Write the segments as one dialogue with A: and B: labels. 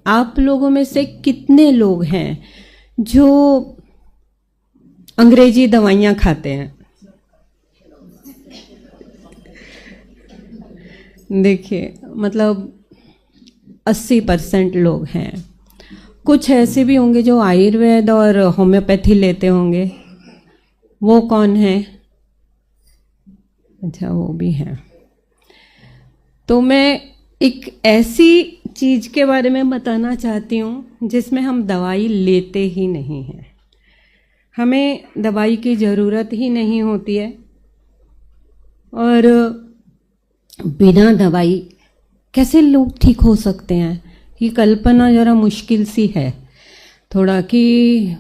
A: आप लोगों में से कितने लोग हैं जो अंग्रेजी दवाइयाँ खाते हैं? देखिए, मतलब 80% लोग हैं। कुछ ऐसे भी होंगे जो आयुर्वेद और होम्योपैथी लेते होंगे। वो कौन है? अच्छा, वो भी है। तो मैं एक ऐसी चीज़ के बारे में बताना चाहती हूँ जिसमें हम दवाई लेते ही नहीं हैं। हमें दवाई की ज़रूरत ही नहीं होती है, और बिना दवाई कैसे लोग ठीक हो सकते हैं, ये कल्पना ज़रा मुश्किल सी है थोड़ा। कि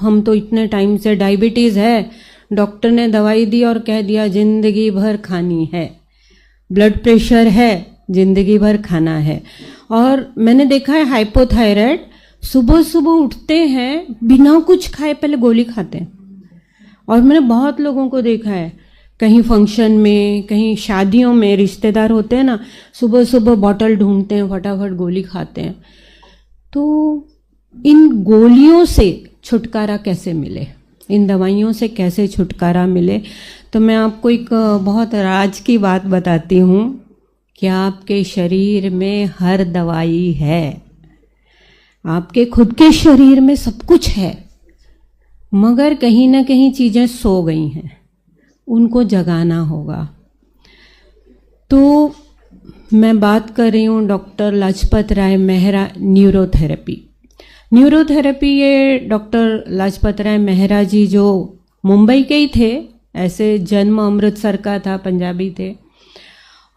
A: हम तो इतने टाइम से डायबिटीज़ है, डॉक्टर ने दवाई दी और कह दिया ज़िंदगी भर खानी है। ब्लड प्रेशर है, ज़िंदगी भर खाना है। और मैंने देखा है हाइपोथायराइड सुबह सुबह उठते हैं बिना कुछ खाए पहले गोली खाते हैं। और मैंने बहुत लोगों को देखा है, कहीं फंक्शन में, कहीं शादियों में रिश्तेदार होते हैं ना, सुबह सुबह बॉटल ढूंढते हैं, फटाफट गोली खाते हैं। तो इन गोलियों से छुटकारा कैसे मिले, इन दवाइयों से कैसे छुटकारा मिले? तो मैं आपको एक बहुत राज की बात बताती हूँ कि आपके शरीर में हर दवाई है। आपके खुद के शरीर में सब कुछ है, मगर कहीं ना कहीं चीज़ें सो गई हैं, उनको जगाना होगा। तो मैं बात कर रही हूँ डॉक्टर लाजपत राय मेहरा न्यूरोथेरेपी। ये डॉक्टर लाजपत राय मेहरा जी जो मुंबई के ही थे, ऐसे जन्म अमृतसर का था, पंजाबी थे।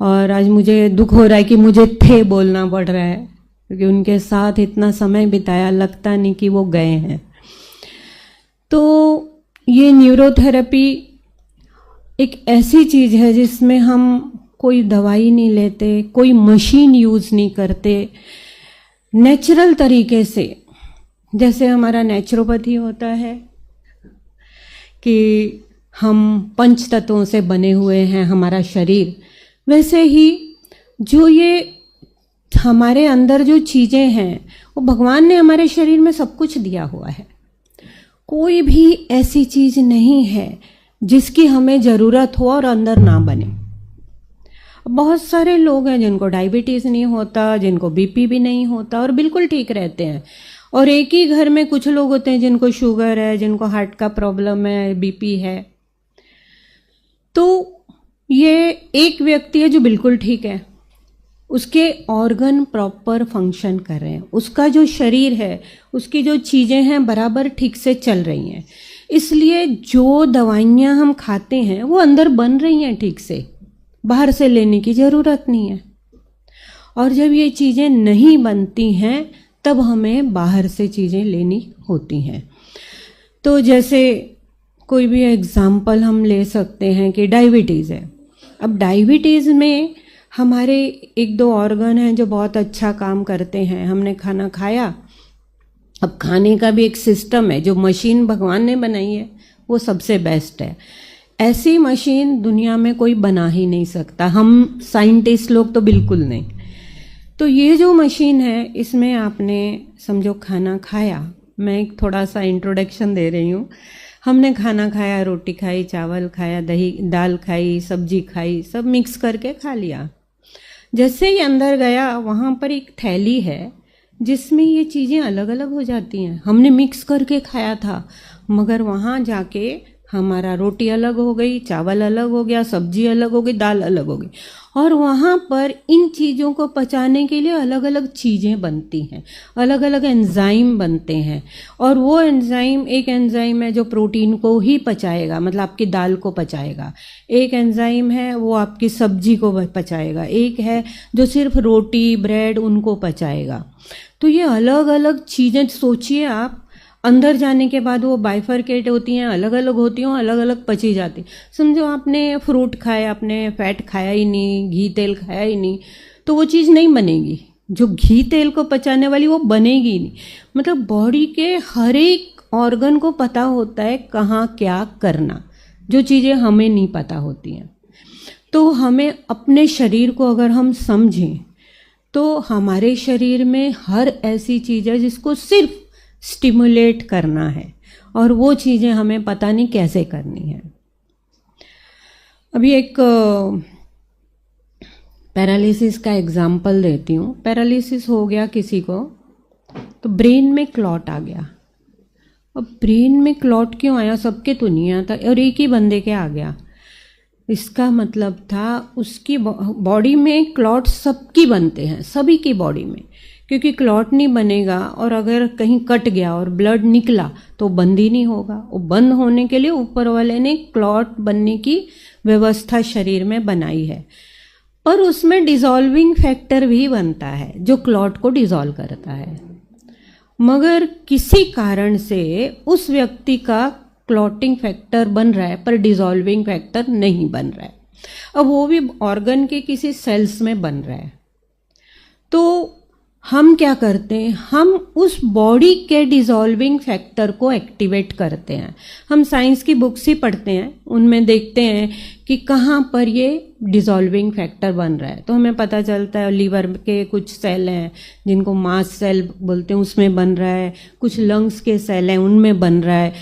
A: और आज मुझे दुख हो रहा है कि मुझे थे बोलना पड़ रहा है, क्योंकि उनके साथ इतना समय बिताया, लगता नहीं कि वो गए हैं। तो ये न्यूरोथेरेपी एक ऐसी चीज़ है जिसमें हम कोई दवाई नहीं लेते, कोई मशीन यूज़ नहीं करते, नेचुरल तरीके से। जैसे हमारा नेचुरोपैथी होता है कि हम पंच तत्वों से बने हुए हैं हमारा शरीर, वैसे ही जो ये हमारे अंदर जो चीज़ें हैं वो भगवान ने हमारे शरीर में सब कुछ दिया हुआ है। कोई भी ऐसी चीज़ नहीं है जिसकी हमें ज़रूरत हो और अंदर ना बने। बहुत सारे लोग हैं जिनको डायबिटीज़ नहीं होता, जिनको बीपी भी नहीं होता और बिल्कुल ठीक रहते हैं। और एक ही घर में कुछ लोग होते हैं जिनको शुगर है, जिनको हार्ट का प्रॉब्लम है, बीपी है। तो ये एक व्यक्ति है जो बिल्कुल ठीक है, उसके ऑर्गन प्रॉपर फंक्शन कर रहे हैं, उसका जो शरीर है, उसकी जो चीज़ें हैं बराबर ठीक से चल रही हैं। इसलिए जो दवाइयाँ हम खाते हैं वो अंदर बन रही हैं ठीक से, बाहर से लेने की ज़रूरत नहीं है। और जब ये चीज़ें नहीं बनती हैं तब हमें बाहर से चीज़ें लेनी होती हैं। तो जैसे कोई भी एग्ज़ाम्पल हम ले सकते हैं कि डायबिटीज़ है। अब डायबिटीज़ में हमारे एक दो ऑर्गन हैं जो बहुत अच्छा काम करते हैं। हमने खाना खाया, अब खाने का भी एक सिस्टम है, जो मशीन भगवान ने बनाई है वो सबसे बेस्ट है। ऐसी मशीन दुनिया में कोई बना ही नहीं सकता, हम साइंटिस्ट लोग तो बिल्कुल नहीं। तो ये जो मशीन है, इसमें आपने समझो खाना खाया, मैं एक थोड़ा सा इंट्रोडक्शन दे रही हूँ। हमने खाना खाया, रोटी खाई, चावल खाया, दही दाल खाई, सब्जी खाई, सब मिक्स करके खा लिया। जैसे ही अंदर गया वहाँ पर एक थैली है जिसमें ये चीज़ें अलग अलग हो जाती हैं। हमने मिक्स करके खाया था, मगर वहाँ जाके हमारा रोटी अलग हो गई, चावल अलग हो गया, सब्जी अलग हो गई, दाल अलग हो गई। और वहाँ पर इन चीज़ों को पचाने के लिए अलग अलग चीज़ें बनती हैं, अलग अलग एंजाइम बनते हैं। और वो एंजाइम, एक एंजाइम है जो प्रोटीन को ही पचाएगा, मतलब आपकी दाल को पचाएगा। एक एंजाइम है वो आपकी सब्जी को पचाएगा। एक है जो सिर्फ रोटी, ब्रेड उनको पचाएगा। तो ये अलग अलग चीज़ें, सोचिए आप, अंदर जाने के बाद वो बाइफरकेट होती हैं, अलग अलग होती हैं, अलग अलग पची जाती। समझो आपने फ्रूट खाया, आपने फैट खाया ही नहीं, घी तेल खाया ही नहीं, तो वो चीज़ नहीं बनेगी। जो घी तेल को पचाने वाली वो बनेगी नहीं। मतलब बॉडी के हर एक ऑर्गन को पता होता है कहाँ क्या करना, जो चीज़ें हमें नहीं पता होती हैं। तो हमें अपने शरीर को अगर हम समझें तो हमारे शरीर में हर ऐसी चीज़ है जिसको सिर्फ स्टिमुलेट करना है, और वो चीज़ें हमें पता नहीं कैसे करनी है। अभी एक पैरालिसिस का एग्जाम्पल देती हूँ। पैरालिसिस हो गया किसी को, तो ब्रेन में क्लॉट आ गया। अब ब्रेन में क्लॉट क्यों आया? सबके तो नहीं आता, और एक ही बंदे के आ गया। इसका मतलब था उसकी बॉडी में क्लॉट सबकी बनते हैं, सभी की बॉडी में, क्योंकि क्लॉट नहीं बनेगा और अगर कहीं कट गया और ब्लड निकला तो बंद ही नहीं होगा। वो बंद होने के लिए ऊपर वाले ने क्लॉट बनने की व्यवस्था शरीर में बनाई है, पर उसमें डिसॉल्विंग फैक्टर भी बनता है जो क्लॉट को डिसॉल्व करता है। मगर किसी कारण से उस व्यक्ति का क्लॉटिंग फैक्टर बन रहा है पर डिसॉल्विंग फैक्टर नहीं बन रहा है। अब वो भी ऑर्गन के किसी सेल्स में बन रहा है। तो हम क्या करते हैं? हम उस बॉडी के डिसॉल्विंग फैक्टर को एक्टिवेट करते हैं। हम साइंस की बुक्स ही पढ़ते हैं, उनमें देखते हैं कि कहाँ पर ये डिसॉल्विंग फैक्टर बन रहा है। तो हमें पता चलता है लीवर के कुछ सेल हैं जिनको मास्ट सेल बोलते हैं, उसमें बन रहा है। कुछ लंग्स के सेल हैं, उनमें बन रहा है।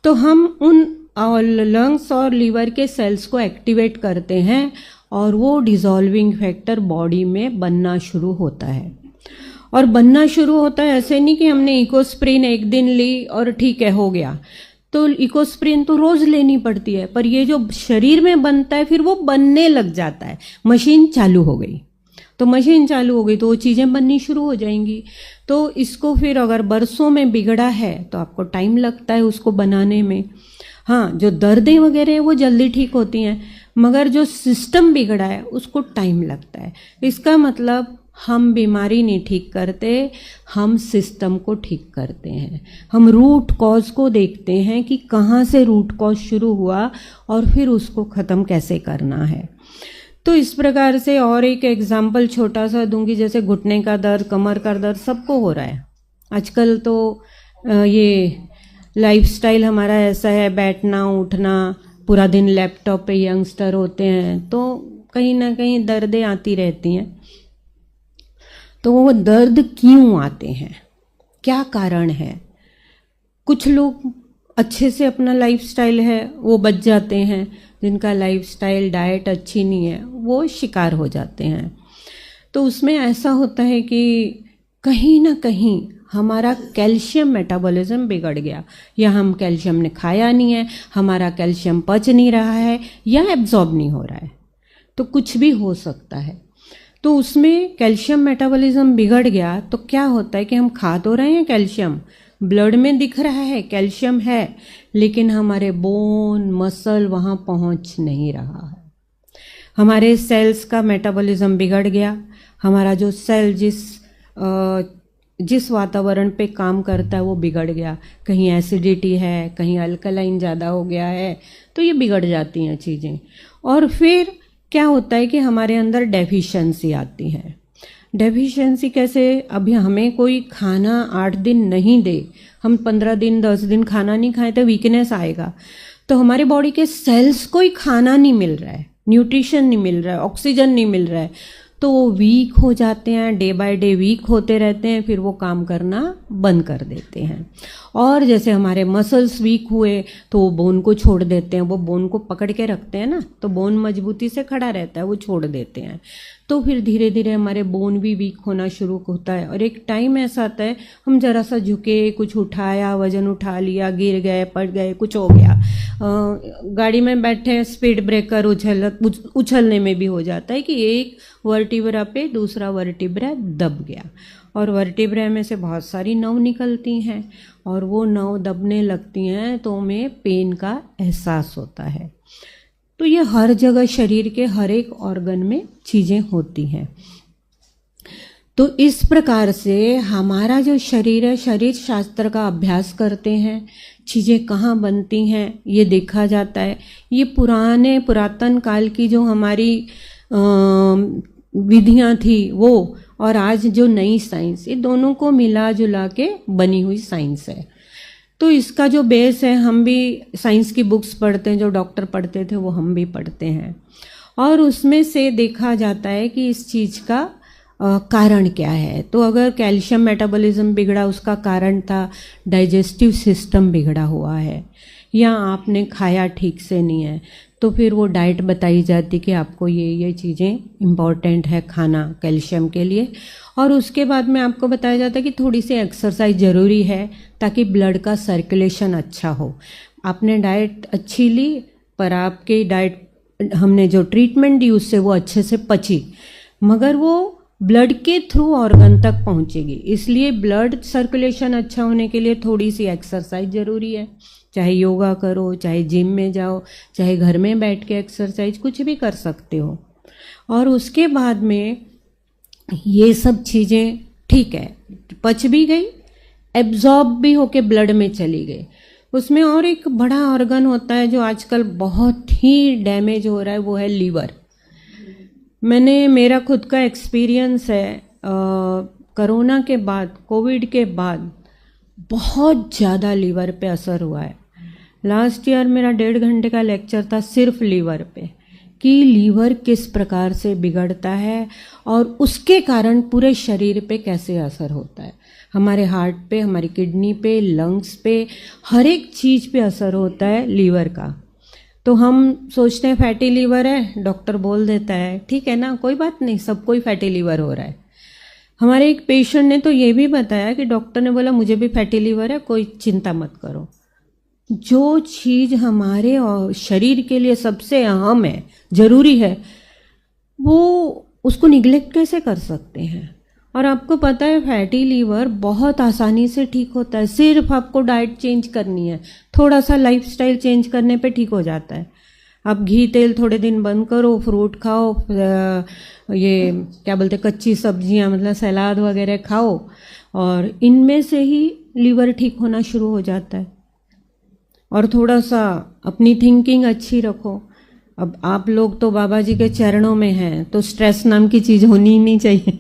A: तो हम उन लंग्स और लीवर के सेल्स को एक्टिवेट करते हैं और वो डिसॉल्विंग फैक्टर बॉडी में बनना शुरू होता है। और बनना शुरू होता है ऐसे नहीं कि हमने इकोस्प्रिन एक दिन ली और ठीक है हो गया। तो इकोस्प्रिन तो रोज लेनी पड़ती है, पर ये जो शरीर में बनता है फिर वो बनने लग जाता है। मशीन चालू हो गई, तो मशीन चालू हो गई तो वो चीज़ें बननी शुरू हो जाएंगी। तो इसको फिर अगर बरसों में बिगड़ा है तो आपको टाइम लगता है उसको बनाने में। हाँ, जो दर्दें वगैरह हैं वो जल्दी ठीक होती हैं, मगर जो सिस्टम बिगड़ा है उसको टाइम लगता है। इसका मतलब हम बीमारी नहीं ठीक करते, हम सिस्टम को ठीक करते हैं। हम रूट कॉज को देखते हैं कि कहाँ से रूट कॉज शुरू हुआ और फिर उसको ख़त्म कैसे करना है। तो इस प्रकार से और एक एग्जाम्पल छोटा सा दूंगी। जैसे घुटने का दर्द, कमर का दर्द सबको हो रहा है आजकल। तो ये लाइफस्टाइल हमारा ऐसा है, बैठना उठना, पूरा दिन लैपटॉप पे यंगस्टर होते हैं, तो कहीं ना कहीं दर्दें आती रहती हैं। तो वो दर्द क्यों आते हैं, क्या कारण है? कुछ लोग अच्छे से अपना लाइफस्टाइल है वो बच जाते हैं, जिनका लाइफस्टाइल डाइट अच्छी नहीं है वो शिकार हो जाते हैं। तो उसमें ऐसा होता है कि कहीं ना कहीं हमारा कैल्शियम मेटाबॉलिज्म बिगड़ गया, या हम कैल्शियम ने खाया नहीं है, हमारा कैल्शियम पच नहीं रहा है, या एब्जॉर्ब नहीं हो रहा है। तो कुछ भी हो सकता है। तो उसमें कैल्शियम मेटाबॉलिज्म बिगड़ गया तो क्या होता है कि हम खा तो रहे हैं कैल्शियम, ब्लड में दिख रहा है कैल्शियम है, लेकिन हमारे बोन मसल वहाँ पहुँच नहीं रहा है। हमारे सेल्स का मेटाबॉलिज्म बिगड़ गया। हमारा जो सेल जिस वातावरण पे काम करता है वो बिगड़ गया। कहीं एसिडिटी है, कहीं अल्कलाइन ज़्यादा हो गया है, तो ये बिगड़ जाती हैं चीज़ें। और फिर क्या होता है कि हमारे अंदर डेफिशिएंसी आती है। डेफिशिएंसी कैसे? अभी हमें कोई खाना 8 दिन नहीं दे, हम 15 दिन 10 दिन खाना नहीं खाए तो वीकनेस आएगा। तो हमारे बॉडी के सेल्स को ही खाना नहीं मिल रहा है, न्यूट्रिशन नहीं मिल रहा है, ऑक्सीजन नहीं मिल रहा है, तो वो वीक हो जाते हैं, डे बाय डे वीक होते रहते हैं, फिर वो काम करना बंद कर देते हैं। और जैसे हमारे मसल्स वीक हुए तो वो बोन को छोड़ देते हैं। वो बोन को पकड़ के रखते हैं ना, तो बोन मजबूती से खड़ा रहता है, वो छोड़ देते हैं। तो फिर धीरे धीरे हमारे बोन भी वीक होना शुरू होता है। और एक टाइम ऐसा आता है हम जरा सा झुके, कुछ उठाया, वजन उठा लिया, गिर गए, पड़ गए, कुछ हो गया, गाड़ी में बैठे स्पीड ब्रेकर उछलने में भी हो जाता है कि एक वर्टिब्रा पे दूसरा वर्टिब्रा दब गया। और वर्टिब्रा में से बहुत सारी नर्व निकलती हैं और वो नर्व दबने लगती हैं तो हमें पेन का एहसास होता है। तो ये हर जगह शरीर के हर एक ऑर्गन में चीज़ें होती हैं। तो इस प्रकार से हमारा जो शरीर है, शरीर शास्त्र का अभ्यास करते हैं, चीज़ें कहाँ बनती हैं ये देखा जाता है। ये पुरातन काल की जो हमारी विधियाँ थी वो, और आज जो नई साइंस, ये दोनों को मिला जुला के बनी हुई साइंस है। तो इसका जो बेस है, हम भी साइंस की बुक्स पढ़ते हैं, जो डॉक्टर पढ़ते थे वो हम भी पढ़ते हैं, और उसमें से देखा जाता है कि इस चीज़ का कारण क्या है। तो अगर कैल्शियम मेटाबॉलिज्म बिगड़ा, उसका कारण था डाइजेस्टिव सिस्टम बिगड़ा हुआ है, या आपने खाया ठीक से नहीं है, तो फिर वो डाइट बताई जाती कि आपको ये चीज़ें इम्पॉर्टेंट है खाना कैल्शियम के लिए। और उसके बाद में आपको बताया जाता है कि थोड़ी सी एक्सरसाइज ज़रूरी है ताकि ब्लड का सर्कुलेशन अच्छा हो। आपने डाइट अच्छी ली, पर आपकी डाइट, हमने जो ट्रीटमेंट दी उससे वो अच्छे से पची, मगर वो ब्लड के थ्रू ऑर्गन तक पहुंचेगी। इसलिए ब्लड सर्कुलेशन अच्छा होने के लिए थोड़ी सी एक्सरसाइज ज़रूरी है। चाहे योगा करो, चाहे जिम में जाओ, चाहे घर में बैठ के एक्सरसाइज, कुछ भी कर सकते हो। और उसके बाद में ये सब चीज़ें ठीक है, पच भी गई, एब्जॉर्ब भी होके ब्लड में चली गई। उसमें और एक बड़ा ऑर्गन होता है जो आजकल बहुत ही डैमेज हो रहा है, वो है लीवर। मेरा खुद का एक्सपीरियंस है, कोरोना के बाद, कोविड के बाद बहुत ज़्यादा लीवर पे असर हुआ है। लास्ट ईयर मेरा 1.5 घंटे का लेक्चर था सिर्फ लीवर पे, कि लीवर किस प्रकार से बिगड़ता है और उसके कारण पूरे शरीर पे कैसे असर होता है। हमारे हार्ट पे, हमारी किडनी पे, लंग्स पे, हर एक चीज़ पे असर होता है लीवर का। तो हम सोचते हैं फैटी लीवर है, डॉक्टर बोल देता है ठीक है ना, कोई बात नहीं, सबको ही फैटी लीवर हो रहा है। हमारे एक पेशेंट ने तो ये भी बताया कि डॉक्टर ने बोला मुझे भी फैटी लीवर है, कोई चिंता मत करो। जो चीज़ हमारे शरीर के लिए सबसे अहम है, ज़रूरी है, वो उसको निगलेक्ट कैसे कर सकते हैं। और आपको पता है फैटी लीवर बहुत आसानी से ठीक होता है, सिर्फ आपको डाइट चेंज करनी है, थोड़ा सा लाइफस्टाइल चेंज करने पे ठीक हो जाता है। आप घी तेल थोड़े दिन बंद करो, फ्रूट खाओ, ये क्या बोलते कच्ची सब्जियां, मतलब सलाद वगैरह खाओ, और इनमें से ही लीवर ठीक होना शुरू हो जाता है। और थोड़ा सा अपनी थिंकिंग अच्छी रखो। अब आप लोग तो बाबा जी के चरणों में हैं, तो स्ट्रेस नाम की चीज़ होनी ही नहीं चाहिए।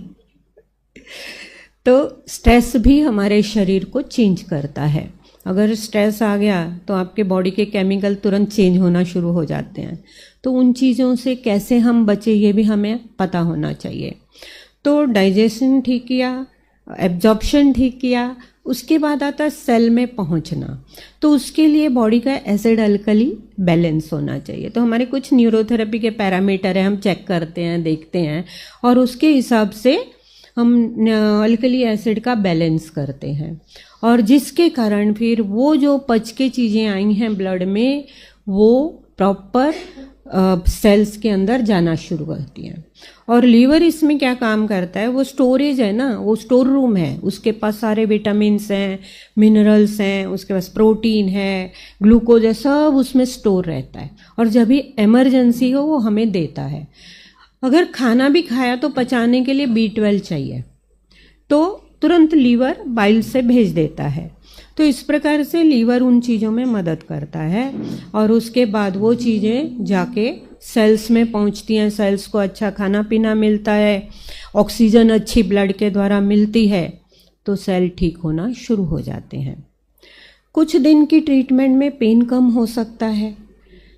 A: तो स्ट्रेस भी हमारे शरीर को चेंज करता है। अगर स्ट्रेस आ गया तो आपके बॉडी के केमिकल तुरंत चेंज होना शुरू हो जाते हैं। तो उन चीज़ों से कैसे हम बचे, ये भी हमें पता होना चाहिए। तो डाइजेशन ठीक किया, एब्जॉर्प्शन ठीक किया, उसके बाद आता है सेल में पहुंचना। तो उसके लिए बॉडी का एसिड अल्कली बैलेंस होना चाहिए। तो हमारे कुछ न्यूरोथेरेपी के पैरामीटर है, हम चेक करते हैं, देखते हैं, और उसके हिसाब से हम अल्कली एसिड का बैलेंस करते हैं। और जिसके कारण फिर वो जो पच के चीज़ें आई हैं ब्लड में, वो प्रॉपर सेल्स के अंदर जाना शुरू करती हैं। और लीवर इसमें क्या काम करता है, वो स्टोरेज है ना, वो स्टोर रूम है, उसके पास सारे विटामिन्स हैं, मिनरल्स हैं, उसके पास प्रोटीन है, ग्लूकोज है, सब उसमें स्टोर रहता है। और जब भी इमरजेंसी हो वो हमें देता है। अगर खाना भी खाया तो पचाने के लिए B12 चाहिए, तो तुरंत लीवर बाइल से भेज देता है। तो इस प्रकार से लीवर उन चीज़ों में मदद करता है, और उसके बाद वो चीज़ें जाके सेल्स में पहुंचती हैं, सेल्स को अच्छा खाना पीना मिलता है, ऑक्सीजन अच्छी ब्लड के द्वारा मिलती है, तो सेल ठीक होना शुरू हो जाते हैं। कुछ दिन की ट्रीटमेंट में पेन कम हो सकता है,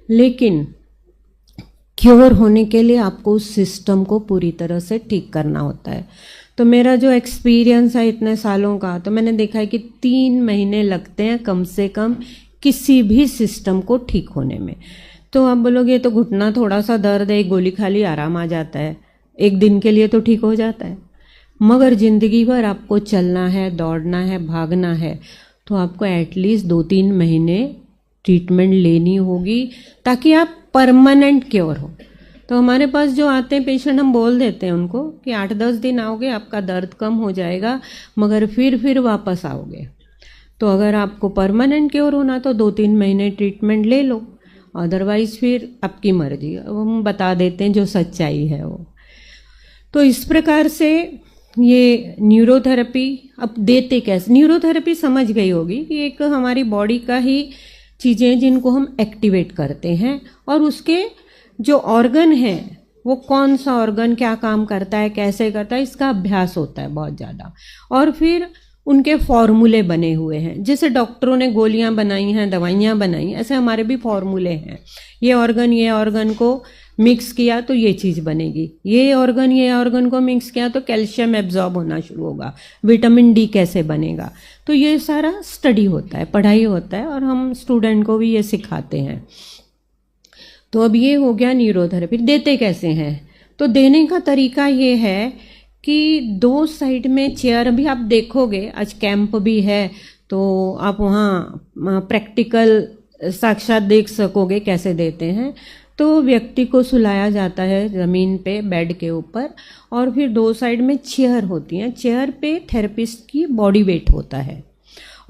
A: लेकिन क्योर होने के लिए आपको उस सिस्टम को पूरी तरह से ठीक करना होता है। तो मेरा जो एक्सपीरियंस है इतने सालों का, तो मैंने देखा है कि 3 महीने लगते हैं कम से कम किसी भी सिस्टम को ठीक होने में। तो आप बोलोगे तो घुटना थोड़ा सा दर्द है, एक गोली खा ली आराम आ जाता है, एक दिन के लिए तो ठीक हो जाता है। मगर ज़िंदगी भर आपको चलना है, दौड़ना है, भागना है, तो आपको एटलीस्ट 2-3 महीने ट्रीटमेंट लेनी होगी, ताकि आप परमानेंट क्योर हो। तो हमारे पास जो आते हैं पेशेंट, हम बोल देते हैं उनको कि 8-10 दिन आओगे, आपका दर्द कम हो जाएगा, मगर फिर वापस आओगे। तो अगर आपको परमानेंट क्योर होना तो 2-3 महीने ट्रीटमेंट ले लो, अदरवाइज फिर आपकी मर्जी। अब हम बता देते हैं जो सच्चाई है वो। तो इस प्रकार से ये न्यूरोथेरेपी अब देते कैसे, न्यूरोथेरेपी समझ गई होगी कि एक हमारी बॉडी का ही चीज़ें जिनको हम एक्टिवेट करते हैं, और उसके जो ऑर्गन है वो कौन सा ऑर्गन क्या काम करता है, कैसे करता है, इसका अभ्यास होता है बहुत ज़्यादा। और फिर उनके फॉर्मूले बने हुए हैं, जैसे डॉक्टरों ने गोलियां बनाई हैं, दवाइयां बनाई, ऐसे हमारे भी फॉर्मूले हैं। ये ऑर्गन को मिक्स किया तो ये चीज़ बनेगी, ये ऑर्गन को मिक्स किया तो कैल्शियम एब्जॉर्ब होना शुरू होगा, विटामिन डी कैसे बनेगा। तो ये सारा स्टडी होता है, पढ़ाई होता है, और हम स्टूडेंट को भी ये सिखाते हैं। तो अब ये हो गया न्यूरोथेरेपी। देते कैसे हैं? तो देने का तरीका ये है कि 2 साइड में चेयर, भी आप देखोगे आज कैंप भी है तो आप वहाँ प्रैक्टिकल साक्षात देख सकोगे कैसे देते हैं। तो व्यक्ति को सुलाया जाता है ज़मीन पे बेड के ऊपर, और फिर 2 साइड में चेयर होती हैं। चेयर पे थेरेपिस्ट की बॉडी वेट होता है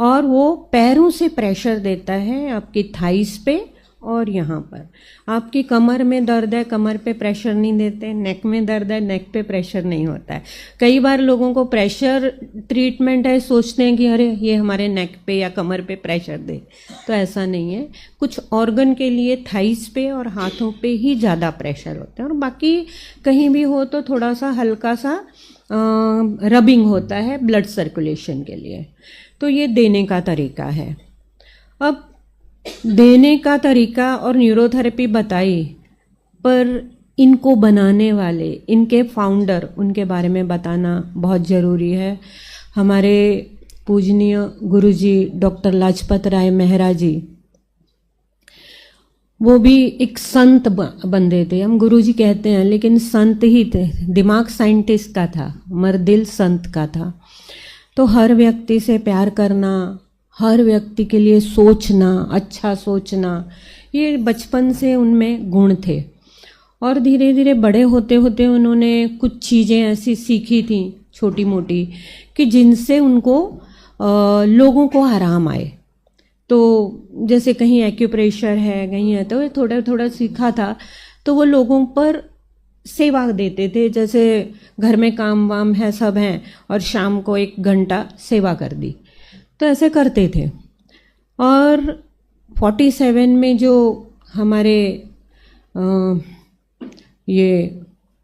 A: और वो पैरों से प्रेशर देता है आपकी थाइस पे और यहाँ पर। आपकी कमर में दर्द है, कमर पे प्रेशर नहीं देते, नेक में दर्द है, नेक पे प्रेशर नहीं होता है। कई बार लोगों को प्रेशर ट्रीटमेंट है, सोचते हैं कि अरे ये हमारे नेक पे या कमर पे प्रेशर दे, तो ऐसा नहीं है। कुछ ऑर्गन के लिए थाइस पे और हाथों पे ही ज़्यादा प्रेशर होता है, और बाकी कहीं भी हो तो थोड़ा सा हल्का सा रबिंग होता है ब्लड सर्कुलेशन के लिए। तो ये देने का तरीका है। अब देने का तरीका और न्यूरोथेरेपी बताई, पर इनको बनाने वाले, इनके फाउंडर, उनके बारे में बताना बहुत ज़रूरी है। हमारे पूजनीय गुरुजी डॉक्टर लाजपत राय मेहरा जी, वो भी एक संत बंदे थे। हम गुरुजी कहते हैं लेकिन संत ही थे। दिमाग साइंटिस्ट का था, मगर दिल संत का था। तो हर व्यक्ति से प्यार करना, हर व्यक्ति के लिए सोचना, अच्छा सोचना, ये बचपन से उनमें गुण थे। और धीरे धीरे बड़े होते होते उन्होंने कुछ चीज़ें ऐसी सीखी थी छोटी मोटी कि जिनसे उनको लोगों को आराम आए। तो जैसे कहीं एक्यूप्रेशर है, कहीं है, तो थोड़ा थोड़ा सीखा था। तो वो लोगों पर सेवा देते थे, जैसे घर में काम वाम है, सब हैं, और शाम को 1 घंटा सेवा कर दी, तो ऐसे करते थे। और 47 में जो हमारे ये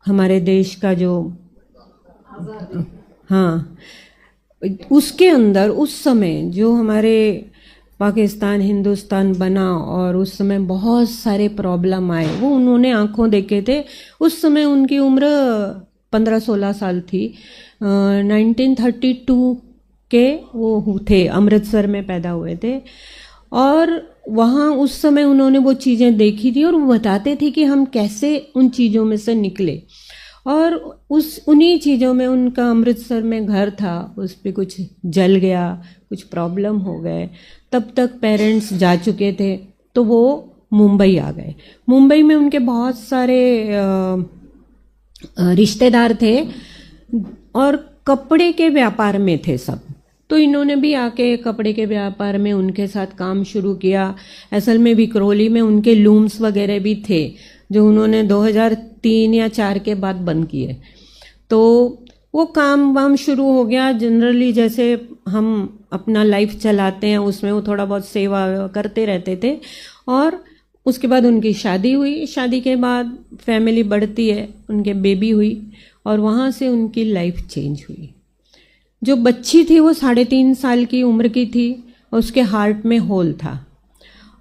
A: हमारे देश का जो, हाँ, उसके अंदर उस समय जो हमारे पाकिस्तान हिंदुस्तान बना और उस समय बहुत सारे प्रॉब्लम आए, वो उन्होंने आंखों देखे थे। उस समय उनकी उम्र 15-16 साल थी। 1932 के वो थे, अमृतसर में पैदा हुए थे, और वहाँ उस समय उन्होंने वो चीज़ें देखी थी, और वो बताते थे कि हम कैसे उन चीज़ों में से निकले। और उन्हीं चीज़ों में उनका अमृतसर में घर था, उस पर कुछ जल गया, कुछ प्रॉब्लम हो गए। तब तक पेरेंट्स जा चुके थे, तो वो मुंबई आ गए। मुंबई में उनके बहुत सारे रिश्तेदार थे और कपड़े के व्यापार में थे सब। तो इन्होंने भी आके कपड़े के व्यापार में उनके साथ काम शुरू किया। असल में विक्रोली में उनके लूम्स वगैरह भी थे, जो उन्होंने 2003 या 4 के बाद बंद किए। तो वो काम वाम शुरू हो गया। जनरली जैसे हम अपना लाइफ चलाते हैं, उसमें वो थोड़ा बहुत सेवा करते रहते थे। और उसके बाद उनकी शादी हुई। शादी के बाद फैमिली बढ़ती है, उनके बेबी हुई, और वहाँ से उनकी लाइफ चेंज हुई। जो बच्ची थी वो 3.5 साल की उम्र की थी, और उसके हार्ट में होल था।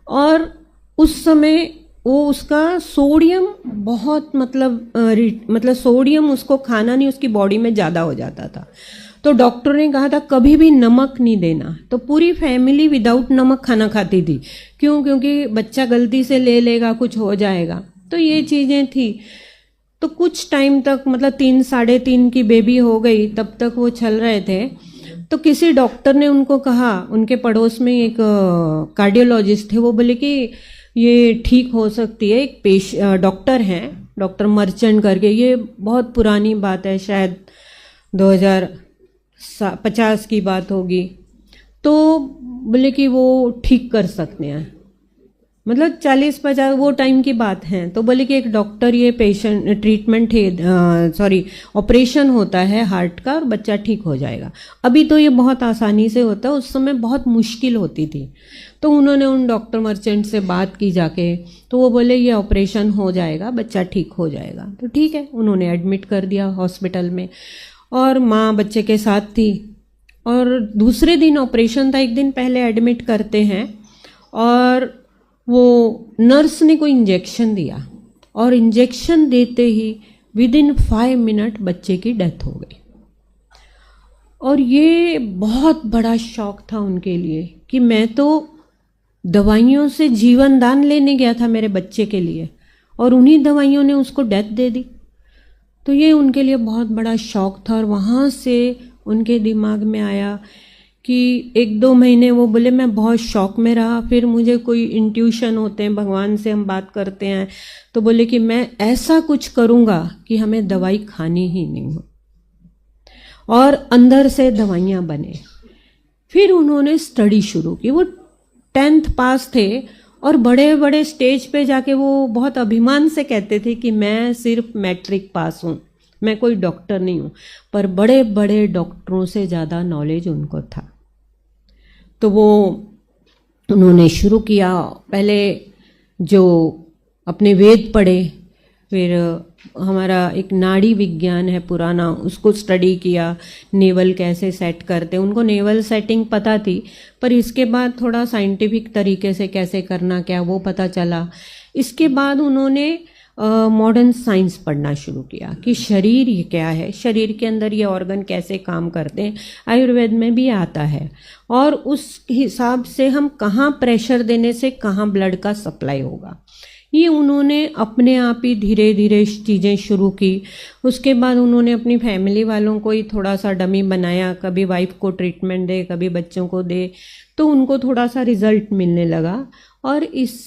A: और उस समय वो उसका सोडियम बहुत मतलब सोडियम उसको खाना नहीं, उसकी बॉडी में ज़्यादा हो जाता था। तो डॉक्टर ने कहा था कभी भी नमक नहीं देना। तो पूरी फैमिली विदाउट नमक खाना खाती थी। क्यों? क्योंकि बच्चा गलती से ले लेगा, कुछ हो जाएगा। तो ये चीज़ें थी। तो कुछ टाइम तक, मतलब 3-3.5 की बेबी हो गई, तब तक वो चल रहे थे। तो किसी डॉक्टर ने उनको कहा, उनके पड़ोस में एक कार्डियोलॉजिस्ट थे, वो बोले कि ये ठीक हो सकती है। एक डॉक्टर हैं, डॉक्टर मर्चेंट करके, ये बहुत पुरानी बात है, शायद 2050 की बात होगी। तो बोले कि वो ठीक कर सकते हैं, मतलब 40-50 वो टाइम की बात है। तो बोले कि एक डॉक्टर, ये पेशेंट ट्रीटमेंट है, ऑपरेशन होता है हार्ट का, और बच्चा ठीक हो जाएगा। अभी तो ये बहुत आसानी से होता है, उस समय बहुत मुश्किल होती थी। तो उन्होंने उन डॉक्टर मर्चेंट से बात की जाके, तो वो बोले ये ऑपरेशन हो जाएगा, बच्चा ठीक हो जाएगा। तो ठीक है, उन्होंने एडमिट कर दिया हॉस्पिटल में, और माँ बच्चे के साथ थी। और दूसरे दिन ऑपरेशन था, 1 दिन पहले एडमिट करते हैं, और वो नर्स ने कोई इंजेक्शन दिया, और इंजेक्शन देते ही विद इन 5 मिनट बच्चे की डेथ हो गई। और ये बहुत बड़ा शौक था उनके लिए कि मैं तो दवाइयों से जीवन दान लेने गया था मेरे बच्चे के लिए, और उन्हीं दवाइयों ने उसको डेथ दे दी। तो ये उनके लिए बहुत बड़ा शौक था। और वहाँ से उनके दिमाग में आया कि 1-2 महीने वो बोले मैं बहुत शौक में रहा। फिर मुझे कोई इंट्यूशन होते हैं, भगवान से हम बात करते हैं, तो बोले कि मैं ऐसा कुछ करूँगा कि हमें दवाई खानी ही नहीं हो, और अंदर से दवाइयाँ बने। फिर उन्होंने स्टडी शुरू की। वो 10th पास थे और बड़े बड़े स्टेज पे जाके वो बहुत अभिमान से कहते थे कि मैं सिर्फ मैट्रिक पास हूँ, मैं कोई डॉक्टर नहीं हूँ। पर बड़े बड़े डॉक्टरों से ज़्यादा नॉलेज उनको था। तो वो उन्होंने शुरू किया, पहले जो अपने वेद पढ़े, फिर हमारा एक नाड़ी विज्ञान है पुराना, उसको स्टडी किया, नेवल कैसे सेट करते, उनको नेवल सेटिंग पता थी, पर इसके बाद थोड़ा साइंटिफिक तरीके से कैसे करना क्या वो पता चला। इसके बाद उन्होंने मॉडर्न साइंस पढ़ना शुरू किया कि शरीर ये क्या है, शरीर के अंदर ये ऑर्गन कैसे काम करते हैं, आयुर्वेद में भी आता है, और उस हिसाब से हम कहाँ प्रेशर देने से कहाँ ब्लड का सप्लाई होगा। ये उन्होंने अपने आप ही धीरे धीरे चीज़ें शुरू की। उसके बाद उन्होंने अपनी फैमिली वालों को ही थोड़ा सा डमी बनाया, कभी वाइफ को ट्रीटमेंट दे, कभी बच्चों को दे, तो उनको थोड़ा सा रिजल्ट मिलने लगा। और इस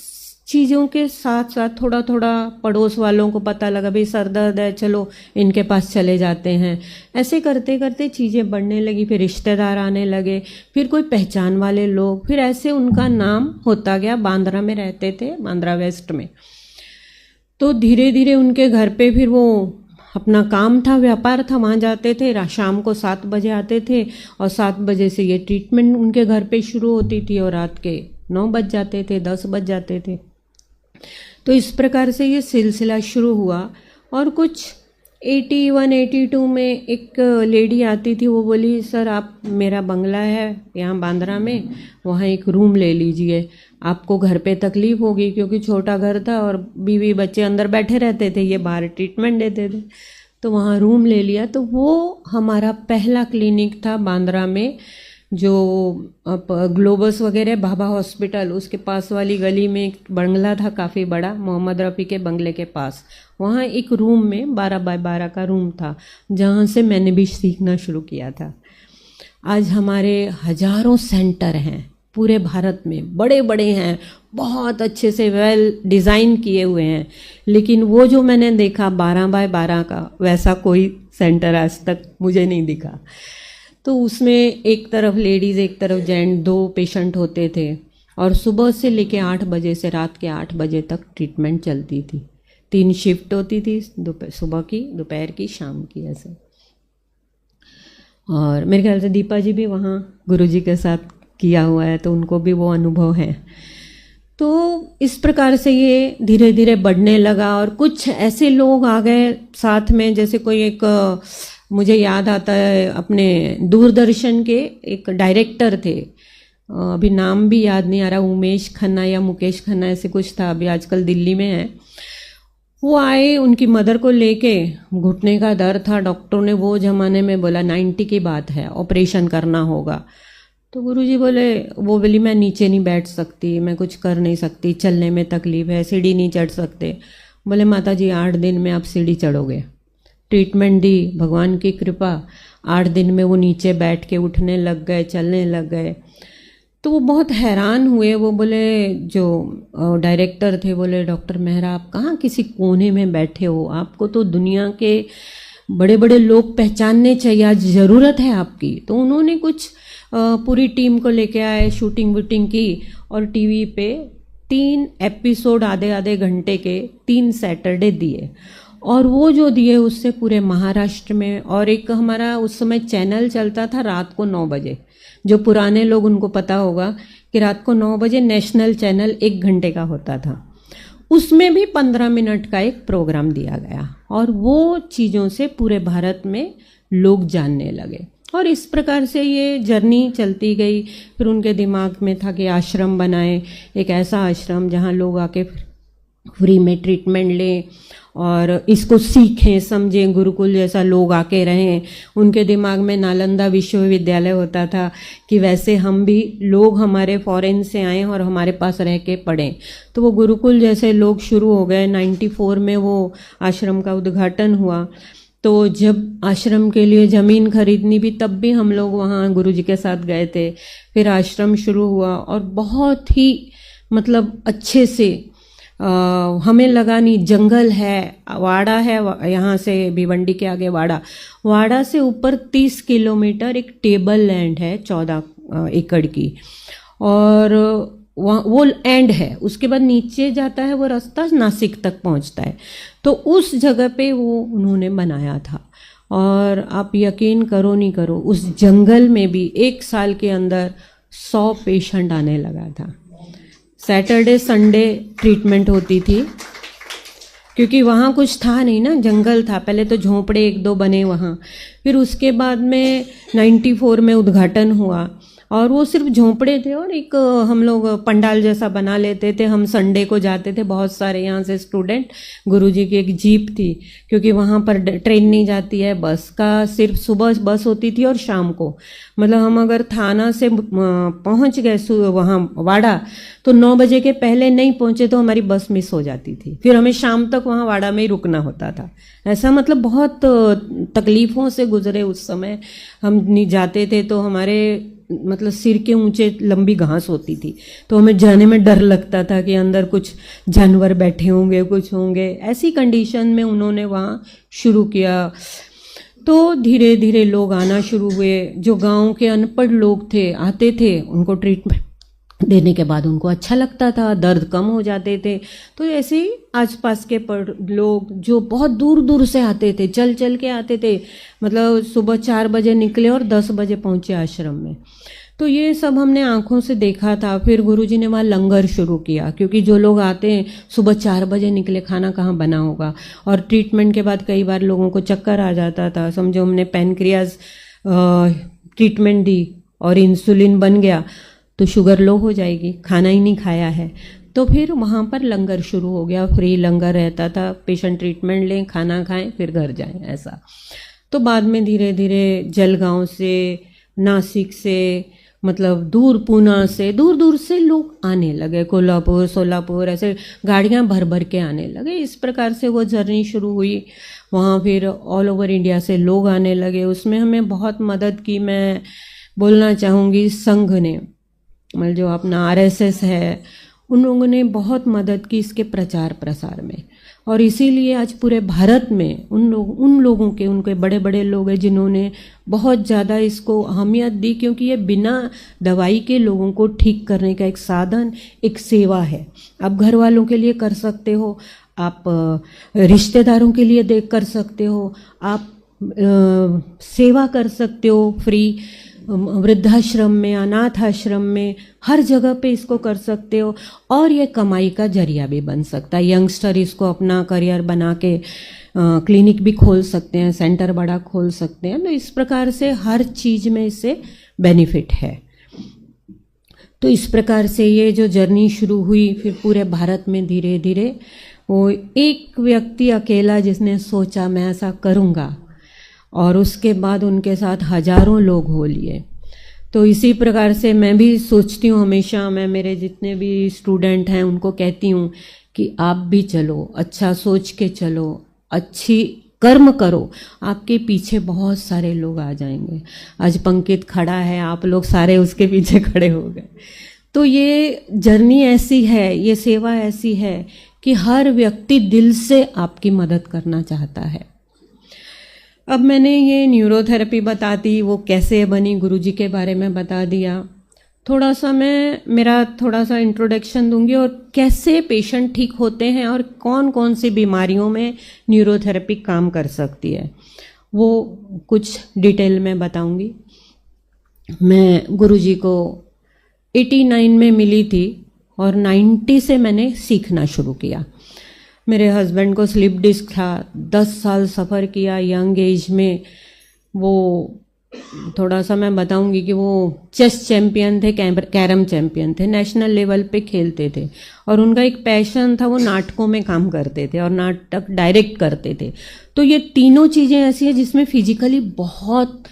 A: चीज़ों के साथ साथ थोड़ा थोड़ा पड़ोस वालों को पता लगा, भाई सर दर्द है, चलो इनके पास चले जाते हैं। ऐसे करते करते चीज़ें बढ़ने लगी। फिर रिश्तेदार आने लगे, फिर कोई पहचान वाले लोग, फिर ऐसे उनका नाम होता गया। बांद्रा में रहते थे, बांद्रा वेस्ट में। तो धीरे धीरे उनके घर पे फिर वो अपना काम था, व्यापार था, वहाँ जाते थे। शाम को 7 बजे आते थे और 7 बजे से ये ट्रीटमेंट उनके घर पे शुरू होती थी, और रात के 9 बज जाते थे, 10 बज जाते थे। तो इस प्रकार से ये सिलसिला शुरू हुआ। और कुछ 81-82 में एक लेडी आती थी, वो बोली सर आप, मेरा बंगला है यहाँ बांद्रा में, वहाँ एक रूम ले लीजिए, आपको घर पे तकलीफ़ होगी, क्योंकि छोटा घर था और बीवी बच्चे अंदर बैठे रहते थे, ये बाहर ट्रीटमेंट देते थे। तो वहाँ रूम ले लिया। तो वो हमारा पहला क्लिनिक था बांद्रा में, जो ग्लोबस वगैरह भाभा हॉस्पिटल, उसके पास वाली गली में एक बंगला था काफ़ी बड़ा, मोहम्मद रफ़ी के बंगले के पास। वहाँ एक रूम में 12 बाय 12 का रूम था, जहाँ से मैंने भी सीखना शुरू किया था। आज हमारे हजारों सेंटर हैं पूरे भारत में, बड़े बड़े हैं, बहुत अच्छे से वेल डिज़ाइन किए हुए हैं, लेकिन वो जो मैंने देखा 12 बाय 12 का, वैसा कोई सेंटर आज तक मुझे नहीं दिखा। तो उसमें एक तरफ लेडीज़ एक तरफ जेंट, 2 पेशेंट होते थे, और सुबह से लेके 8 बजे से रात के 8 बजे तक ट्रीटमेंट चलती थी। 3 शिफ्ट होती थी, सुबह की, दोपहर की, शाम की, ऐसे। और मेरे ख्याल से दीपा जी भी वहाँ गुरुजी के साथ किया हुआ है, तो उनको भी वो अनुभव है। तो इस प्रकार से ये धीरे धीरे बढ़ने लगा। और कुछ ऐसे लोग आ गए साथ में, जैसे कोई एक, मुझे याद आता है अपने दूरदर्शन के एक डायरेक्टर थे, अभी नाम भी याद नहीं आ रहा, उमेश खन्ना या मुकेश खन्ना ऐसे कुछ था, अभी आजकल दिल्ली में है। वो आए, उनकी मदर को लेके, घुटने का दर्द था, डॉक्टर ने वो ज़माने में बोला 90 की बात है, ऑपरेशन करना होगा। तो गुरुजी बोले, वो बोली मैं नीचे नहीं बैठ सकती, मैं कुछ कर नहीं सकती, चलने में तकलीफ़ है, सीढ़ी नहीं चढ़ सकते। बोले माता जी 8 दिन में आप सीढ़ी चढ़ोगे। ट्रीटमेंट दी, भगवान की कृपा, 8 दिन में वो नीचे बैठ के उठने लग गए, चलने लग गए। तो वो बहुत हैरान हुए। वो बोले, जो डायरेक्टर थे, बोले डॉक्टर मेहरा आप कहाँ किसी कोने में बैठे हो, आपको तो दुनिया के बड़े बड़े लोग पहचानने चाहिए, आज ज़रूरत है आपकी। तो उन्होंने कुछ पूरी टीम को लेके आए, शूटिंग वूटिंग की, और टीवी पे 3 एपिसोड आधे आधे घंटे के 3 सैटरडे दिए। और वो जो दिए उससे पूरे महाराष्ट्र में, और एक हमारा उस समय चैनल चलता था रात को 9 बजे, जो पुराने लोग उनको पता होगा कि रात को 9 बजे नेशनल चैनल 1 घंटे का होता था, उसमें भी 15 मिनट का एक प्रोग्राम दिया गया। और वो चीज़ों से पूरे भारत में लोग जानने लगे। और इस प्रकार से ये जर्नी चलती गई। फिर उनके दिमाग में था कि आश्रम बनाए, एक ऐसा आश्रम जहाँ लोग आके फ्री में ट्रीटमेंट लें और इसको सीखें समझें। गुरुकुल जैसा लोग आके रहें, उनके दिमाग में नालंदा विश्वविद्यालय होता था कि वैसे हम भी लोग हमारे फॉरेन से आए और हमारे पास रह के पढ़ें। तो वो गुरुकुल जैसे लोग शुरू हो गए। 94 में वो आश्रम का उद्घाटन हुआ। तो जब आश्रम के लिए ज़मीन खरीदनी भी तब भी हम लोग वहाँ गुरुजी के साथ गए थे। फिर आश्रम शुरू हुआ और बहुत ही मतलब अच्छे से हमें लगा नहीं, जंगल है, वाड़ा है, यहाँ से भिवंडी के आगे वाड़ा से ऊपर 30 किलोमीटर एक टेबल लैंड है 14 एकड़ की, और वो एंड है। उसके बाद नीचे जाता है वो रास्ता, नासिक तक पहुँचता है। तो उस जगह पे वो उन्होंने बनाया था। और आप यकीन करो नहीं करो, उस जंगल में भी 1 साल के अंदर 100 पेशेंट आने लगा था। सैटरडे संडे ट्रीटमेंट होती थी, क्योंकि वहाँ कुछ था नहीं ना, जंगल था। पहले तो झोंपड़े 1-2 बने वहाँ। फिर उसके बाद में 94 में उद्घाटन हुआ और वो सिर्फ झोंपड़े थे और एक हम लोग पंडाल जैसा बना लेते थे। हम संडे को जाते थे, बहुत सारे यहाँ से स्टूडेंट। गुरुजी की एक जीप थी, क्योंकि वहाँ पर ट्रेन नहीं जाती है, बस का सिर्फ सुबह बस होती थी और शाम को। मतलब हम अगर थाना से पहुँच गए वहाँ वाड़ा, तो 9 बजे के पहले नहीं पहुँचे तो हमारी बस मिस हो जाती थी। फिर हमें शाम तक वहाँ वाड़ा में ही रुकना होता था। ऐसा मतलब बहुत तकलीफ़ों से गुजरे उस समय। हम नहीं जाते थे तो हमारे मतलब सिर के ऊंचे लंबी घास होती थी, तो हमें जाने में डर लगता था कि अंदर कुछ जानवर बैठे होंगे, कुछ होंगे। ऐसी कंडीशन में उन्होंने वहाँ शुरू किया। तो धीरे धीरे लोग आना शुरू हुए। जो गांव के अनपढ़ लोग थे आते थे, उनको ट्रीटमेंट देने के बाद उनको अच्छा लगता था, दर्द कम हो जाते थे। तो ऐसे ही आसपास के लोग जो बहुत दूर दूर से आते थे, चल चल के आते थे, मतलब सुबह 4 बजे निकले और 10 बजे पहुंचे आश्रम में। तो ये सब हमने आंखों से देखा था। फिर गुरुजी ने वहाँ लंगर शुरू किया, क्योंकि जो लोग आते हैं सुबह 4 बजे निकले, खाना कहाँ बना होगा। और ट्रीटमेंट के बाद कई बार लोगों को चक्कर आ जाता था। समझो हमने पैनक्रियाज ट्रीटमेंट दी और इंसुलिन बन गया तो शुगर लो हो जाएगी, खाना ही नहीं खाया है। तो फिर वहाँ पर लंगर शुरू हो गया, फ्री लंगर रहता था। पेशेंट ट्रीटमेंट लें, खाना खाएं, फिर घर जाएं, ऐसा। तो बाद में धीरे धीरे जलगांव से, नासिक से, मतलब दूर पूना से, दूर दूर से लोग आने लगे। कोल्हापुर, सोलापुर, ऐसे गाड़ियाँ भर भर के आने लगे। इस प्रकार से वो जर्नी शुरू हुई। वहाँ फिर ऑल ओवर इंडिया से लोग आने लगे। उसमें हमें बहुत मदद की। मैं बोलना चाहूँगी संघ ने, मतलब जो अपना RSS है, उन लोगों ने बहुत मदद की इसके प्रचार प्रसार में। और इसीलिए आज पूरे भारत में उन लोगों के, उनके बड़े बड़े लोग हैं जिन्होंने बहुत ज़्यादा इसको अहमियत दी, क्योंकि ये बिना दवाई के लोगों को ठीक करने का एक साधन, एक सेवा है। आप घर वालों के लिए कर सकते हो, आप रिश्तेदारों के लिए देख कर सकते हो, आप सेवा कर सकते हो फ्री, वृद्धाश्रम में, अनाथ आश्रम में, हर जगह पे इसको कर सकते हो। और ये कमाई का जरिया भी बन सकता है। यंगस्टर इसको अपना करियर बना के क्लिनिक भी खोल सकते हैं, सेंटर बड़ा खोल सकते हैं। तो इस प्रकार से हर चीज़ में इससे बेनिफिट है। तो इस प्रकार से ये जो जर्नी शुरू हुई, फिर पूरे भारत में धीरे धीरे वो एक व्यक्ति अकेला जिसने सोचा मैं ऐसा करूँगा, और उसके बाद उनके साथ हजारों लोग हो लिए। तो इसी प्रकार से मैं भी सोचती हूँ हमेशा, मैं मेरे जितने भी स्टूडेंट हैं उनको कहती हूँ कि आप भी चलो, अच्छा सोच के चलो, अच्छी कर्म करो, आपके पीछे बहुत सारे लोग आ जाएंगे। आज पंकित खड़ा है, आप लोग सारे उसके पीछे खड़े हो गए। तो ये जर्नी ऐसी है, ये सेवा ऐसी है कि हर व्यक्ति दिल से आपकी मदद करना चाहता है। अब मैंने ये न्यूरोथेरेपी बता दी, वो कैसे बनी, गुरुजी के बारे में बता दिया। थोड़ा सा मैं मेरा थोड़ा सा इंट्रोडक्शन दूंगी और कैसे पेशेंट ठीक होते हैं और कौन कौन सी बीमारियों में न्यूरोथेरेपी काम कर सकती है, वो कुछ डिटेल में बताऊंगी। मैं गुरुजी को 89 में मिली थी और 90 से मैंने सीखना शुरू किया। मेरे हस्बैंड को स्लिप डिस्क था, 10 साल सफ़र किया यंग एज में। वो थोड़ा सा मैं बताऊंगी कि वो चेस चैंपियन थे, कैरम चैंपियन थे, नेशनल लेवल पे खेलते थे और उनका एक पैशन था, वो नाटकों में काम करते थे और नाटक डायरेक्ट करते थे। तो ये तीनों चीज़ें ऐसी हैं जिसमें फिजिकली बहुत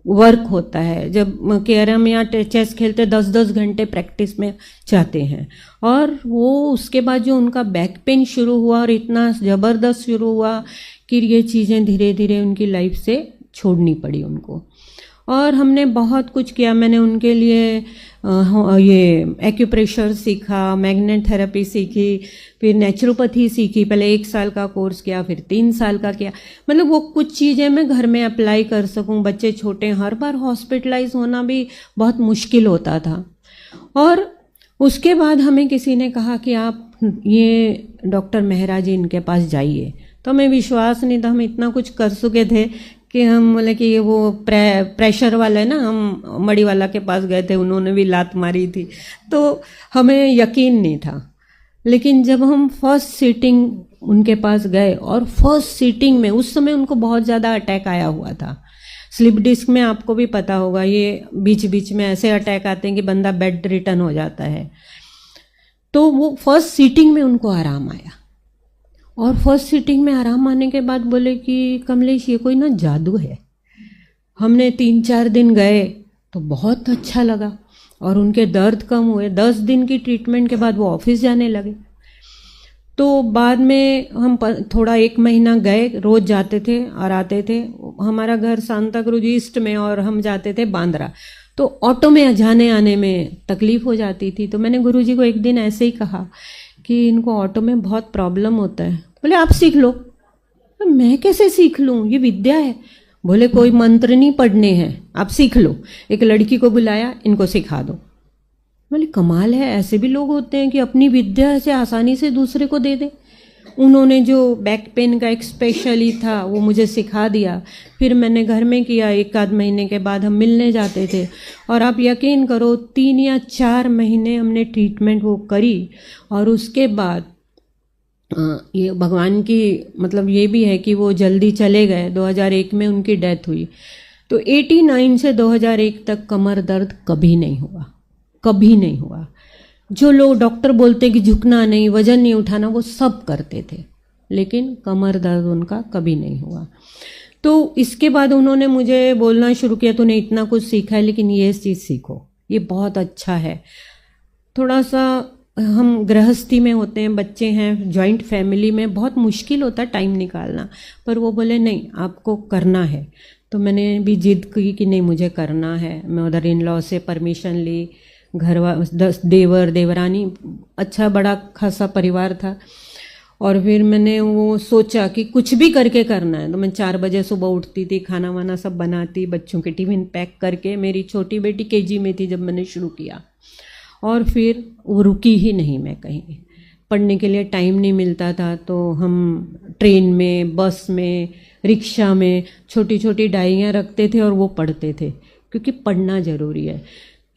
A: वर्क होता है। जब कैरम या चेस खेलते 10-10 घंटे प्रैक्टिस में जाते हैं और वो उसके बाद जो उनका बैक पेन शुरू हुआ और इतना ज़बरदस्त शुरू हुआ कि ये चीज़ें धीरे धीरे उनकी लाइफ से छोड़नी पड़ी उनको। और हमने बहुत कुछ किया। मैंने उनके लिए ये एक्यूप्रेशर सीखा, मैग्नेट थेरेपी सीखी, फिर नेचुरोपैथी सीखी। पहले 1 साल का कोर्स किया, फिर 3 साल का किया। मतलब वो कुछ चीज़ें मैं घर में अप्लाई कर सकूं। बच्चे छोटे हैं, हर बार हॉस्पिटलाइज होना भी बहुत मुश्किल होता था। और उसके बाद हमें किसी ने कहा कि आप ये डॉक्टर मेहरा जी इनके पास जाइए। तो हमें विश्वास नहीं था, हम इतना कुछ कर चुके थे कि हम बोले कि ये वो प्रेशर वाला है ना, हम मड़ी वाला के पास गए थे, उन्होंने भी लात मारी थी, तो हमें यकीन नहीं था। लेकिन जब हम फर्स्ट सीटिंग उनके पास गए और फर्स्ट सीटिंग में उस समय उनको बहुत ज़्यादा अटैक आया हुआ था। स्लिप डिस्क में आपको भी पता होगा, ये बीच बीच में ऐसे अटैक आते हैं कि बंदा बेड रिटर्न हो जाता है। तो वो फर्स्ट सीटिंग में उनको आराम आया और फर्स्ट सीटिंग में आराम आने के बाद बोले कि कमलेश ये कोई ना जादू है। हमने 3-4 दिन गए तो बहुत अच्छा लगा और उनके दर्द कम हुए। 10 दिन की ट्रीटमेंट के बाद वो ऑफिस जाने लगे। तो बाद में हम थोड़ा 1 महीना गए, रोज जाते थे और आते थे। हमारा घर सांताक्रूज ईस्ट में और हम जाते थे बांद्रा, तो ऑटो में जाने आने में तकलीफ हो जाती थी। तो मैंने गुरुजी को एक दिन ऐसे ही कहा कि इनको ऑटो में बहुत प्रॉब्लम होता है। बोले आप सीख लो। तो मैं कैसे सीख लूँ, ये विद्या है। बोले कोई मंत्र नहीं पढ़ने हैं, आप सीख लो। एक लड़की को बुलाया, इनको सिखा दो। बोले कमाल है, ऐसे भी लोग होते हैं कि अपनी विद्या ऐसे आसानी से दूसरे को दे दे। उन्होंने जो बैक पेन का एक स्पेशली था वो मुझे सिखा दिया। फिर मैंने घर में किया। 1-आध महीने के बाद हम मिलने जाते थे और आप यकीन करो 3 या 4 महीने हमने ट्रीटमेंट वो करी। और उसके बाद ये भगवान की मतलब ये भी है कि वो जल्दी चले गए। 2001 में उनकी डेथ हुई। तो 89 से 2001 तक कमर दर्द कभी नहीं हुआ, कभी नहीं हुआ। जो लोग डॉक्टर बोलते हैं कि झुकना नहीं, वजन नहीं उठाना, वो सब करते थे, लेकिन कमर दर्द उनका कभी नहीं हुआ। तो इसके बाद उन्होंने मुझे बोलना शुरू किया, तूने इतना कुछ सीखा है लेकिन ये चीज़ सीखो, ये बहुत अच्छा है। थोड़ा सा हम गृहस्थी में होते हैं, बच्चे हैं, जॉइंट फैमिली में बहुत मुश्किल होता है टाइम निकालना, पर वो बोले नहीं आपको करना है। तो मैंने भी जिद की कि नहीं मुझे करना है। मैं मदर इन लॉ से परमिशन ली, घर 10 देवर देवरानी, अच्छा बड़ा खासा परिवार था। और फिर मैंने वो सोचा कि कुछ भी करके करना है। तो मैं 4 बजे सुबह उठती थी, खाना वाना सब बनाती, बच्चों के टिफिन पैक करके। मेरी छोटी बेटी केजी में थी जब मैंने शुरू किया और फिर वो रुकी ही नहीं। मैं कहीं पढ़ने के लिए टाइम नहीं मिलता था, तो हम ट्रेन में, बस में, रिक्शा में छोटी छोटी डायरियाँ रखते थे और वो पढ़ते थे, क्योंकि पढ़ना ज़रूरी है।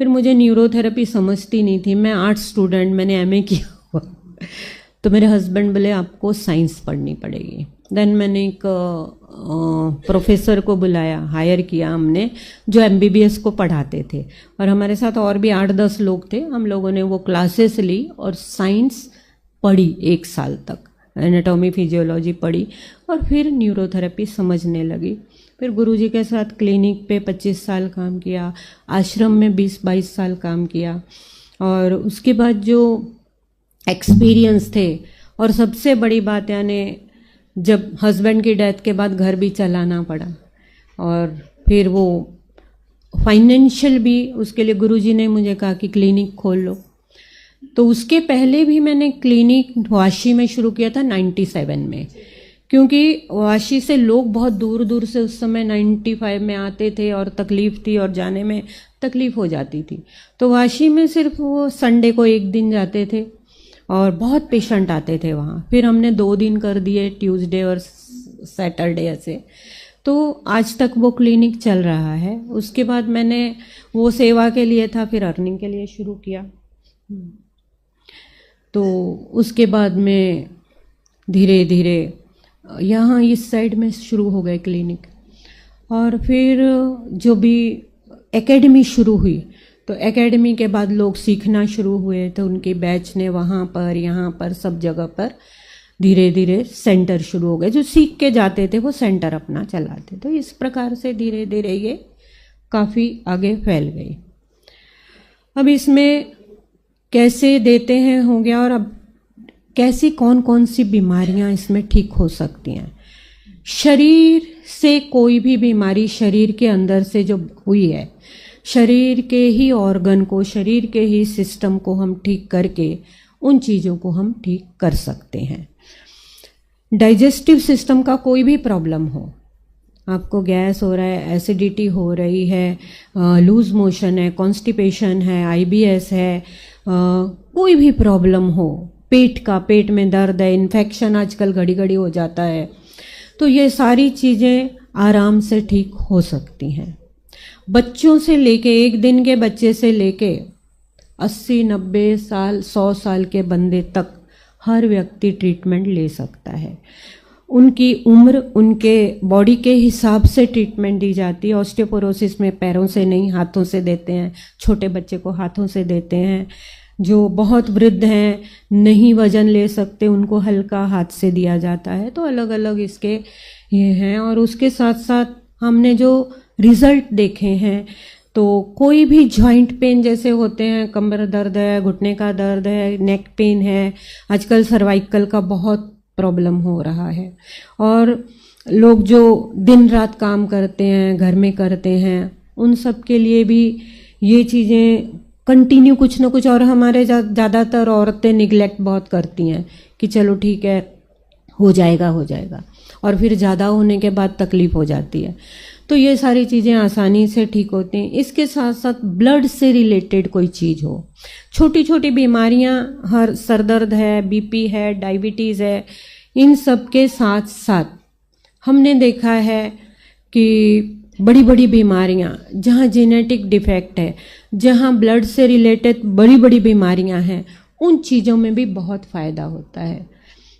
A: फिर मुझे न्यूरोथेरेपी समझती नहीं थी। मैं आर्ट्स स्टूडेंट, मैंने एमए किया हुआ। तो मेरे हस्बैंड बोले आपको साइंस पढ़नी पड़ेगी। देन मैंने एक प्रोफेसर को बुलाया, हायर किया हमने, जो एमबीबीएस को पढ़ाते थे। और हमारे साथ और भी 8-10 लोग थे। हम लोगों ने वो क्लासेस ली और साइंस पढ़ी 1 साल तक, एनाटॉमी फिजियोलॉजी पढ़ी और फिर न्यूरोथेरेपी समझने लगी। फिर गुरुजी के साथ क्लिनिक पे 25 साल काम किया, आश्रम में 20-22 साल काम किया। और उसके बाद जो एक्सपीरियंस थे, और सबसे बड़ी बात यानी जब हस्बैंड की डेथ के बाद घर भी चलाना पड़ा और फिर वो फाइनेंशियल भी, उसके लिए गुरुजी ने मुझे कहा कि क्लिनिक खोल लो। तो उसके पहले भी मैंने क्लिनिक वाशी में शुरू किया था 97 में, क्योंकि वाशी से लोग बहुत दूर दूर से उस समय 95 में आते थे और तकलीफ़ थी और जाने में तकलीफ़ हो जाती थी। तो वाशी में सिर्फ वो संडे को 1 दिन जाते थे और बहुत पेशेंट आते थे वहाँ। फिर हमने 2 दिन कर दिए, ट्यूसडे और सैटरडे ऐसे। तो आज तक वो क्लिनिक चल रहा है। उसके बाद मैंने वो सेवा के लिए था, फिर अर्निंग के लिए शुरू किया। तो उसके बाद में धीरे धीरे यहाँ इस साइड में शुरू हो गए क्लिनिक। और फिर जो भी एकेडमी शुरू हुई, तो एकेडमी के बाद लोग सीखना शुरू हुए, तो उनके बैच ने वहाँ पर यहाँ पर सब जगह पर धीरे धीरे सेंटर शुरू हो गए। जो सीख के जाते थे वो सेंटर अपना चलाते। तो इस प्रकार से धीरे धीरे ये काफ़ी आगे फैल गई। अब इसमें कैसे देते हैं हो गया, और अब कैसी कौन कौन सी बीमारियां इसमें ठीक हो सकती हैं। शरीर से कोई भी बीमारी शरीर के अंदर से जो हुई है, शरीर के ही ऑर्गन को, शरीर के ही सिस्टम को हम ठीक करके उन चीज़ों को हम ठीक कर सकते हैं। डाइजेस्टिव सिस्टम का कोई भी प्रॉब्लम हो, आपको गैस हो रहा है, एसिडिटी हो रही है, लूज मोशन है, कॉन्स्टिपेशन है, आईबीएस है, कोई भी प्रॉब्लम हो, पेट में दर्द है, इन्फेक्शन आजकल घड़ी घड़ी हो जाता है, तो ये सारी चीज़ें आराम से ठीक हो सकती हैं। बच्चों से लेके, एक दिन के बच्चे से लेके 80, 90 साल, 100 साल के बंदे तक हर व्यक्ति ट्रीटमेंट ले सकता है। उनकी उम्र, उनके बॉडी के हिसाब से ट्रीटमेंट दी जाती है। ऑस्टियोपोरोसिस में पैरों से नहीं, हाथों से देते हैं। छोटे बच्चे को हाथों से देते हैं। जो बहुत वृद्ध हैं, नहीं वजन ले सकते, उनको हल्का हाथ से दिया जाता है। तो अलग अलग इसके ये हैं। और उसके साथ साथ हमने जो रिजल्ट देखे हैं, तो कोई भी जॉइंट पेन जैसे होते हैं, कमर दर्द है, घुटने का दर्द है, नेक पेन है, आजकल सर्वाइकल का बहुत प्रॉब्लम हो रहा है। और लोग जो दिन रात काम करते हैं, घर में करते हैं, उन सब के लिए भी ये चीज़ें कंटिन्यू कुछ ना कुछ। और हमारे ज़्यादातर औरतें निगलेक्ट बहुत करती हैं कि चलो ठीक है, हो जाएगा, और फिर ज़्यादा होने के बाद तकलीफ़ हो जाती है। तो ये सारी चीज़ें आसानी से ठीक होती हैं। इसके साथ साथ ब्लड से रिलेटेड कोई चीज़ हो, छोटी छोटी बीमारियां, हर सर दर्द है, बीपी है, डायबिटीज़ है, इन सब के साथ साथ हमने देखा है कि बड़ी बड़ी बीमारियां, जहाँ जेनेटिक डिफेक्ट है, जहाँ ब्लड से रिलेटेड बड़ी बड़ी बीमारियां हैं, उन चीज़ों में भी बहुत फ़ायदा होता है।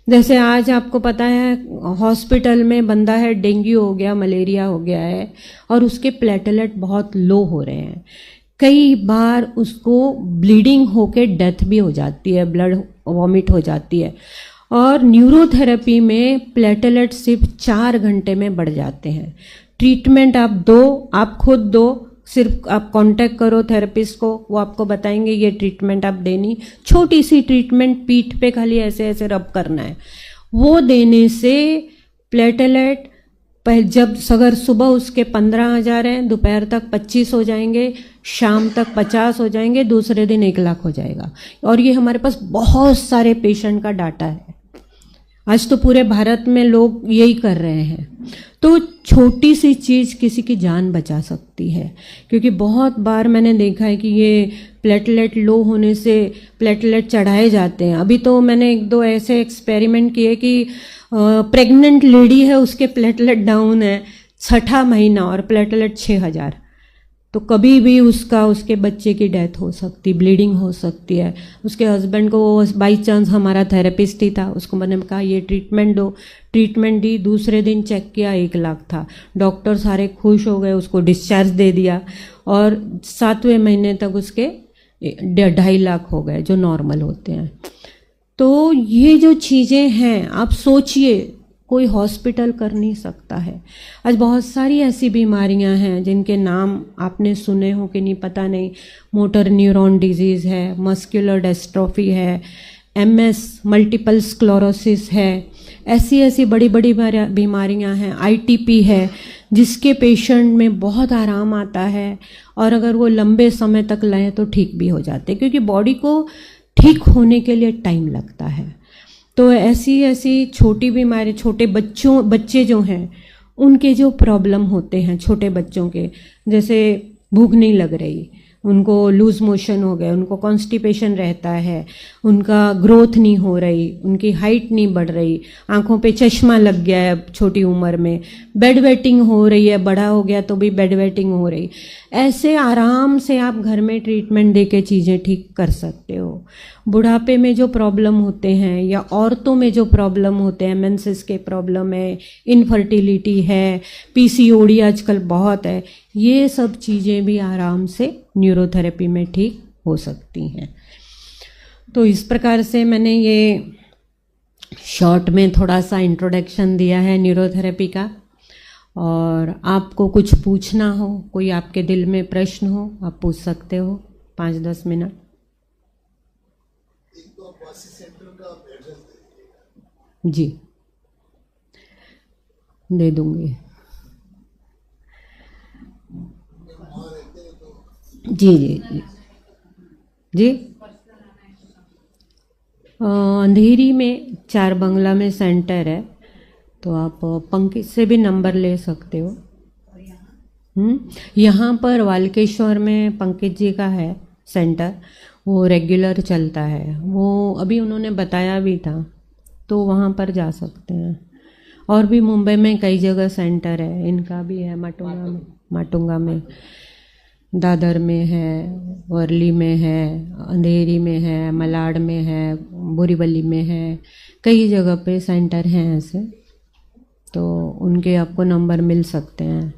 A: जैसे आज आपको पता है हॉस्पिटल में बंदा है, डेंगू हो गया, मलेरिया हो गया है, और उसके प्लेटलेट बहुत लो हो रहे हैं। कई बार उसको ब्लीडिंग होके डेथ भी हो जाती है, ब्लड वॉमिट हो जाती है। और न्यूरोथेरेपी में प्लेटलेट सिर्फ 4 घंटे में बढ़ जाते हैं। ट्रीटमेंट आप खुद दो, सिर्फ आप कांटेक्ट करो थेरेपिस्ट को, वो आपको बताएंगे ये ट्रीटमेंट आप देनी। छोटी सी ट्रीटमेंट, पीठ पे खाली ऐसे ऐसे रब करना है, वो देने से प्लेटलेट जब अगर सुबह उसके 15,000 हैं, दोपहर तक 25 हो जाएंगे, शाम तक 50 हो जाएंगे, दूसरे दिन 1 लाख हो जाएगा। और ये हमारे पास बहुत सारे पेशेंट का डाटा है। आज तो पूरे भारत में लोग यही कर रहे हैं। तो छोटी सी चीज़ किसी की जान बचा सकती है। क्योंकि बहुत बार मैंने देखा है कि ये प्लेटलेट लो होने से प्लेटलेट चढ़ाए जाते हैं। अभी तो मैंने 1-2 ऐसे एक्सपेरिमेंट किए कि प्रेग्नेंट लेडी है, उसके प्लेटलेट डाउन है, 6ठा महीना, और प्लेटलेट 6000। तो कभी भी उसके बच्चे की डेथ हो सकती, ब्लीडिंग हो सकती है। उसके हस्बैंड को बाई चांस हमारा थेरेपिस्ट ही था, उसको मैंने कहा ये ट्रीटमेंट दो, ट्रीटमेंट दी, दूसरे दिन चेक किया 1 लाख था। डॉक्टर सारे खुश हो गए, उसको डिस्चार्ज दे दिया, और 7वें महीने तक उसके 2.5 लाख हो गए, जो नॉर्मल होते हैं। तो ये जो चीज़ें हैं, आप सोचिए, कोई हॉस्पिटल कर नहीं सकता है। आज बहुत सारी ऐसी बीमारियां हैं जिनके नाम आपने सुने हो कि नहीं पता नहीं। मोटर न्यूरॉन डिजीज़ है, मस्कुलर डिस्ट्रॉफी है, MS, मल्टीपल स्क्लेरोसिस है, ऐसी बड़ी बड़ी बीमारियां हैं। ITP है, जिसके पेशेंट में बहुत आराम आता है, और अगर वो लंबे समय तक लें तो ठीक भी हो जाते हैं, क्योंकि बॉडी को ठीक होने के लिए टाइम लगता है। तो ऐसी छोटी बीमारी, बच्चे जो हैं, उनके जो प्रॉब्लम होते हैं छोटे बच्चों के, जैसे भूख नहीं लग रही, उनको लूज मोशन हो गए, उनको कॉन्स्टिपेशन रहता है, उनका ग्रोथ नहीं हो रही, उनकी हाइट नहीं बढ़ रही, आंखों पे चश्मा लग गया है छोटी उम्र में, बेड वेटिंग हो रही है, बड़ा हो गया तो भी बेड वेटिंग हो रही, ऐसे आराम से आप घर में ट्रीटमेंट दे के चीज़ें ठीक कर सकते हो। बुढ़ापे में जो प्रॉब्लम होते हैं या औरतों में जो प्रॉब्लम होते हैं, मेंसेस के प्रॉब्लम है, इनफर्टिलिटी है, पीसीओडी आजकल बहुत है, ये सब चीज़ें भी आराम से न्यूरोथेरेपी में ठीक हो सकती हैं। तो इस प्रकार से मैंने ये शॉर्ट में थोड़ा सा इंट्रोडक्शन दिया है न्यूरोथेरेपी का। और आपको कुछ पूछना हो, कोई आपके दिल में प्रश्न हो, आप पूछ सकते हो 5-10 मिनट। जी दे दूंगी। जी जी जी जी। अंधेरी में 4 बंगला में सेंटर है, तो आप पंकज से भी नंबर ले सकते हो। यहाँ पर वालकेश्वर में पंकज जी का है सेंटर, वो रेगुलर चलता है, वो अभी उन्होंने बताया भी था, तो वहाँ पर जा सकते हैं। और भी मुंबई में कई जगह सेंटर है, इनका भी है, माटुंगा में, दादर में है, वर्ली में है, अंधेरी में है, मलाड में है, बोरीवली में है, कई जगह पे सेंटर हैं ऐसे, तो उनके आपको नंबर मिल सकते हैं।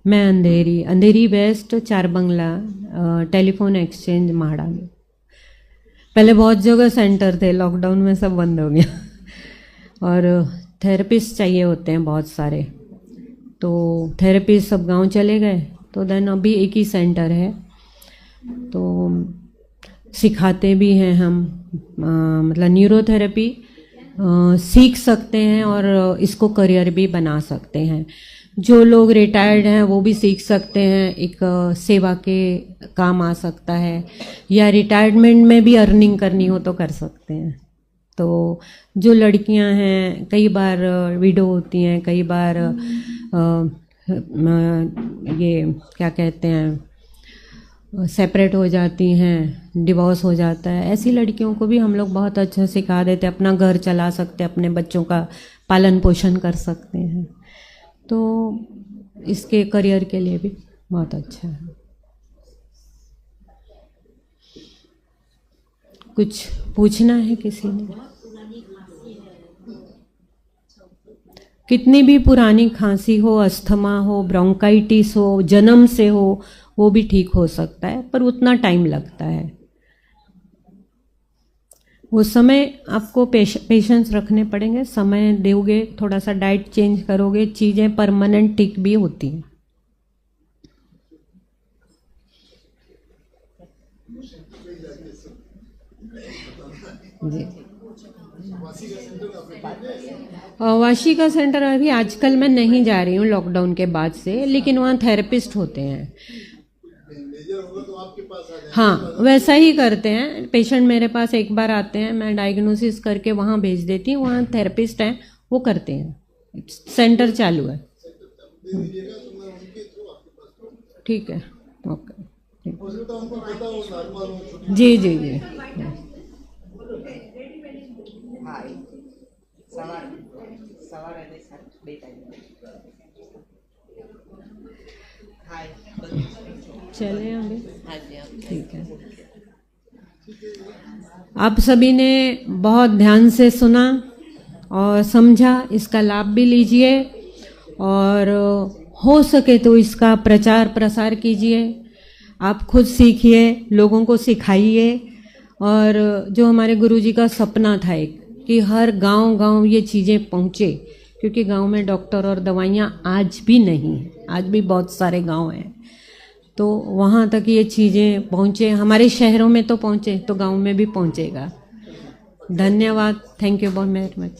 A: मैं अंधेरी वेस्ट 4 बंगला टेलीफोन एक्सचेंज माड़ा में। पहले बहुत जगह सेंटर थे, लॉकडाउन में सब बंद हो गया और थेरेपिस्ट चाहिए होते हैं बहुत सारे, तो थेरेपिस्ट सब गांव चले गए, तो देन अभी एक ही सेंटर है, तो सिखाते भी हैं हम, मतलब न्यूरोथेरेपी सीख सकते हैं और इसको करियर भी बना सकते हैं। जो लोग रिटायर्ड हैं वो भी सीख सकते हैं, एक सेवा के काम आ सकता है, या रिटायरमेंट में भी अर्निंग करनी हो तो कर सकते हैं। तो जो लड़कियां हैं कई बार विडो होती हैं, कई बार ये क्या कहते हैं सेपरेट हो जाती हैं, डिवोर्स हो जाता है, ऐसी लड़कियों को भी हम लोग बहुत अच्छा सिखा देते हैं, अपना घर चला सकते हैं, अपने बच्चों का पालन पोषण कर सकते हैं, तो इसके करियर के लिए भी बहुत अच्छा है। कुछ पूछना है किसी ने? कितनी भी पुरानी खांसी हो, अस्थमा हो, ब्रोंकाइटिस हो, जन्म से हो, वो भी ठीक हो सकता है, पर उतना टाइम लगता है। वो समय आपको पेशेंस रखने पड़ेंगे, समय दोगे, थोड़ा सा डाइट चेंज करोगे, चीज़ें परमानेंट ठीक भी होती हैं। जी। वाशी का सेंटर अभी आजकल मैं नहीं जा रही हूँ लॉकडाउन के बाद से, लेकिन वहाँ थेरेपिस्ट होते हैं। हाँ, वैसा ही करते हैं। पेशेंट मेरे पास एक बार आते हैं, मैं डायग्नोसिस करके वहाँ भेज देती हूँ, वहाँ थेरेपिस्ट हैं, वो करते हैं। सेंटर चालू है। ठीक है, ओके। जी जी जी। चले अभी? ठीक है। आप सभी ने बहुत ध्यान से सुना और समझा, इसका लाभ भी लीजिए और हो सके तो इसका प्रचार प्रसार कीजिए। आप खुद सीखिए, लोगों को सिखाइए, और जो हमारे गुरुजी का सपना था एक, कि हर गांव-गांव ये चीज़ें पहुँचे, क्योंकि गांव में डॉक्टर और दवाइयाँ आज भी नहीं हैं, आज भी बहुत सारे गांव हैं, तो वहाँ तक ये चीज़ें पहुँचे। हमारे शहरों में तो पहुँचे, तो गांव में भी पहुँचेगा। धन्यवाद। थैंक यू बहुत वेरी मच।